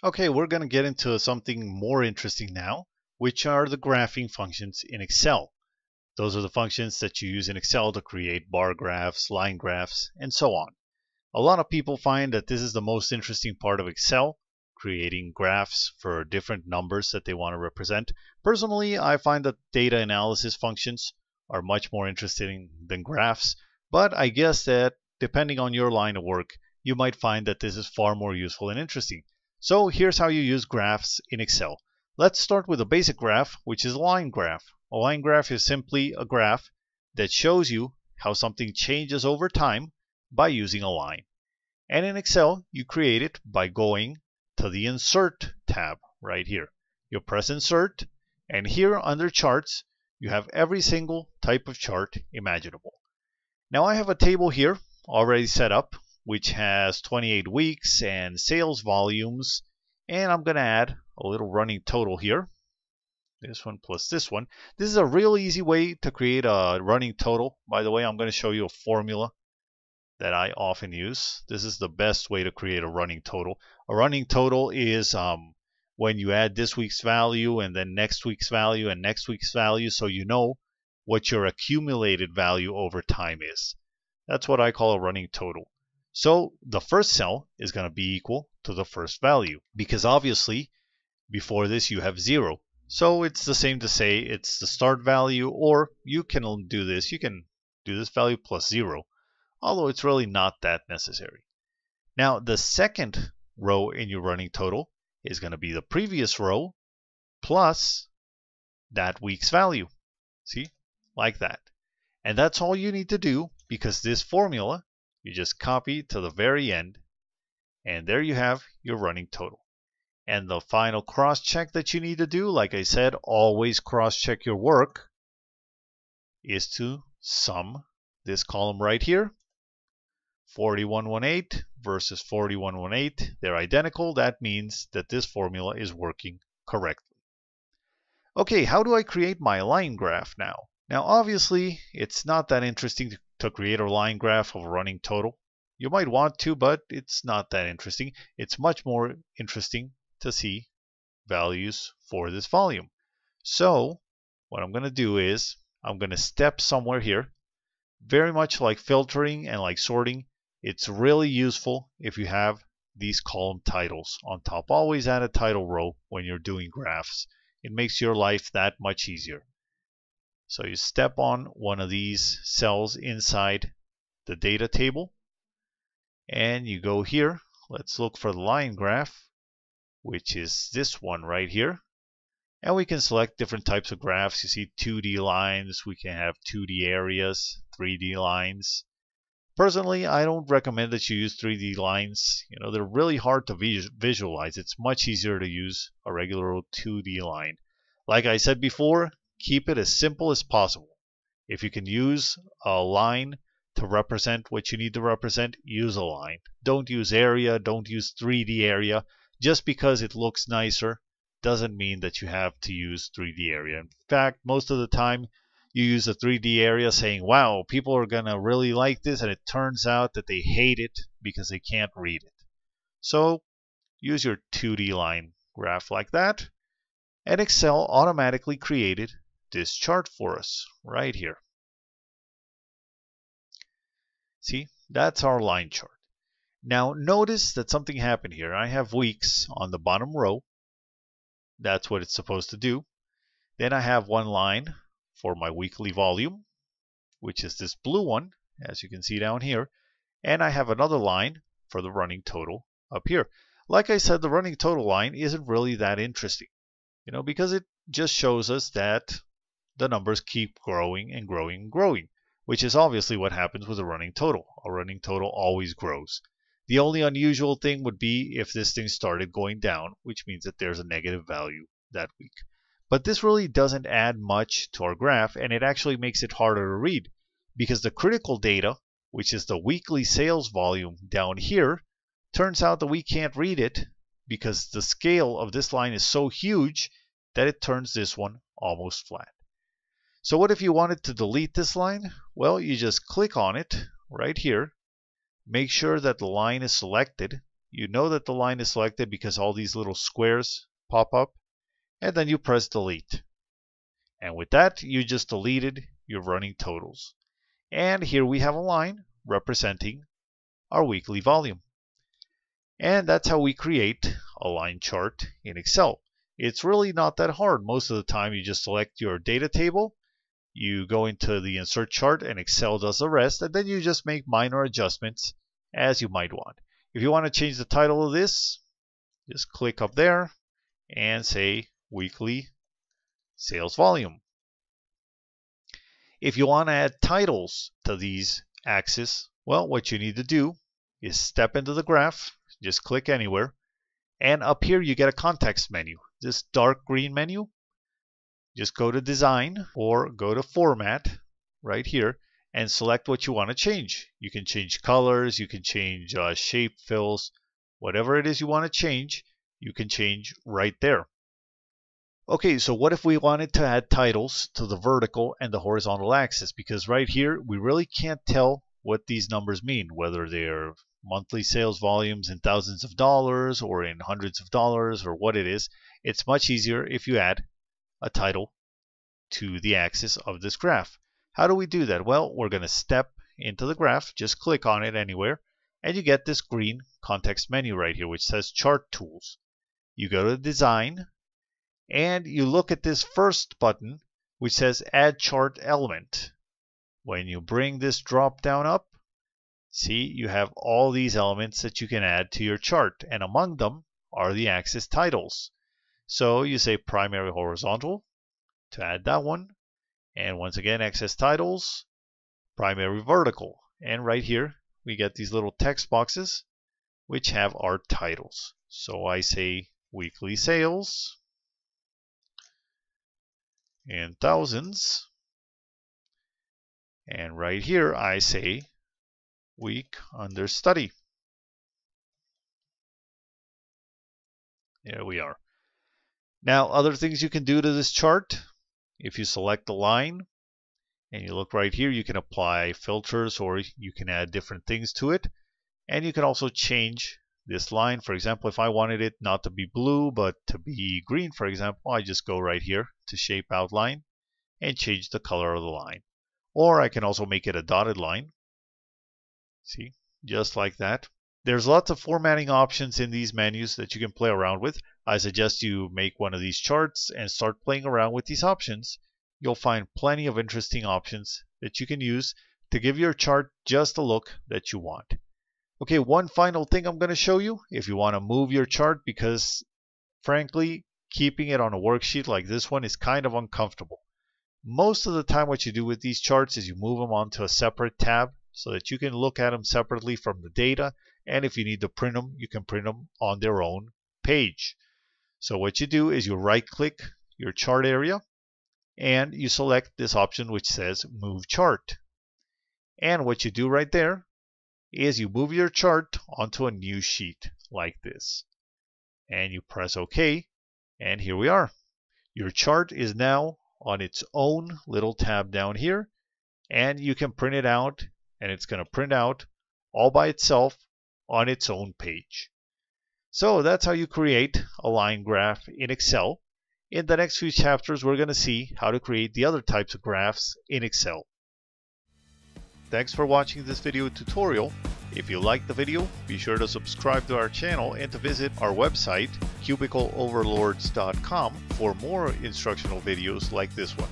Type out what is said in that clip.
Okay, we're going to get into something more interesting now, which are the graphing functions in Excel. Those are the functions that you use in Excel to create bar graphs, line graphs, and so on. A lot of people find that this is the most interesting part of Excel, creating graphs for different numbers that they want to represent. Personally, I find that data analysis functions are much more interesting than graphs, but I guess that depending on your line of work, you might find that this is far more useful and interesting. So here's how you use graphs in Excel. Let's start with a basic graph, which is a line graph. A line graph is simply a graph that shows you how something changes over time by using a line. And in Excel, you create it by going to the Insert tab right here. You press Insert, and here under Charts, you have every single type of chart imaginable. Now I have a table here already set up, which has 28 weeks and sales volumes, and I'm going to add a little running total here. This one plus this one. This is a real easy way to create a running total. By the way, I'm going to show you a formula that I often use. This is the best way to create a running total. A running total is when you add this week's value and then next week's value and next week's value, so you know what your accumulated value over time is. That's what I call a running total. So the first cell is going to be equal to the first value, because obviously before this you have 0. So it's the same to say it's the start value, or you can do this. You can do this value plus 0, although it's really not that necessary. Now the second row in your running total is going to be the previous row plus that week's value. See? Like that. And that's all you need to do, because this formula you just copy to the very end, and there you have your running total. And the final cross check that you need to do, like I said, always cross check your work, is to sum this column right here. 4118 versus 4118, they're identical. That means that this formula is working correctly. Okay, how do I create my line graph now? Now obviously it's not that interesting to create a line graph of a running total. You might want to, but it's not that interesting. It's much more interesting to see values for this volume. So what I'm going to do is I'm going to step somewhere here. Very much like filtering and like sorting, it's really useful if you have these column titles on top. Always add a title row when you're doing graphs. It makes your life that much easier. So you step on one of these cells inside the data table, and you go here. Let's look for the line graph, which is this one right here. And we can select different types of graphs. You see 2D lines, we can have 2D areas, 3D lines. Personally, I don't recommend that you use 3D lines. You know, they're really hard to visualize. It's much easier to use a regular 2D line. Like I said before, keep it as simple as possible. If you can use a line to represent what you need to represent, use a line. Don't use area, don't use 3D area. Just because it looks nicer doesn't mean that you have to use 3D area. In fact, most of the time you use a 3D area saying, wow, people are going to really like this, and it turns out that they hate it because they can't read it. So use your 2D line graph like that, and Excel automatically created this chart for us right here. See, that's our line chart. Now notice that something happened here. I have weeks on the bottom row. That's what it's supposed to do. Then I have one line for my weekly volume, which is this blue one, as you can see down here. And I have another line for the running total up here. Like I said, the running total line isn't really that interesting, you know, because it just shows us that the numbers keep growing and growing and growing, which is obviously what happens with a running total. A running total always grows. The only unusual thing would be if this thing started going down, which means that there's a negative value that week. But this really doesn't add much to our graph, and it actually makes it harder to read, because the critical data, which is the weekly sales volume down here, turns out that we can't read it because the scale of this line is so huge that it turns this one almost flat. So what if you wanted to delete this line? Well, you just click on it right here. Make sure that the line is selected, you know that the line is selected because all these little squares pop up, and then you press delete. And with that, you just deleted your running totals. And here we have a line representing our weekly volume. And that's how we create a line chart in Excel. It's really not that hard. Most of the time you just select your data table, you go into the insert chart, and Excel does the rest, and then you just make minor adjustments as you might want. If you want to change the title of this, just click up there and say weekly sales volume. If you want to add titles to these axes, well, what you need to do is step into the graph, just click anywhere, and up here you get a context menu, this dark green menu. Just go to Design or go to Format right here and select what you want to change. You can change colors, you can change shape, fills, whatever it is you want to change, you can change right there. Okay, so what if we wanted to add titles to the vertical and the horizontal axis? Because right here, we really can't tell what these numbers mean, whether they're monthly sales volumes in thousands of dollars or in hundreds of dollars or what it is. It's much easier if you add a title to the axis of this graph. How do we do that? Well, we're going to step into the graph, just click on it anywhere, and you get this green context menu right here, which says Chart Tools. You go to Design, and you look at this first button, which says Add Chart Element. When you bring this drop down up, see, you have all these elements that you can add to your chart, and among them are the axis titles. So you say primary horizontal to add that one, and once again axis titles, primary vertical, and right here we get these little text boxes which have our titles. So I say weekly sales in thousands, and right here I say week under study. There we are. Now, other things you can do to this chart, if you select the line and you look right here, you can apply filters or you can add different things to it. And you can also change this line. For example, if I wanted it not to be blue but to be green, for example, I just go right here to Shape Outline and change the color of the line. Or I can also make it a dotted line. See, just like that. There's lots of formatting options in these menus that you can play around with. I suggest you make one of these charts and start playing around with these options. You'll find plenty of interesting options that you can use to give your chart just the look that you want. Okay, one final thing I'm going to show you if you want to move your chart, because frankly, keeping it on a worksheet like this one is kind of uncomfortable. Most of the time what you do with these charts is you move them onto a separate tab so that you can look at them separately from the data, and if you need to print them, you can print them on their own page. So what you do is you right click your chart area and you select this option which says Move Chart. And what you do right there is you move your chart onto a new sheet like this. And you press OK, and here we are. Your chart is now on its own little tab down here, and you can print it out, and it's going to print out all by itself on its own page. So that's how you create a line graph in Excel. In the next few chapters, we're going to see how to create the other types of graphs in Excel. Thanks for watching this video tutorial. If you liked the video, be sure to subscribe to our channel and to visit our website, cubicleoverlords.com, for more instructional videos like this one.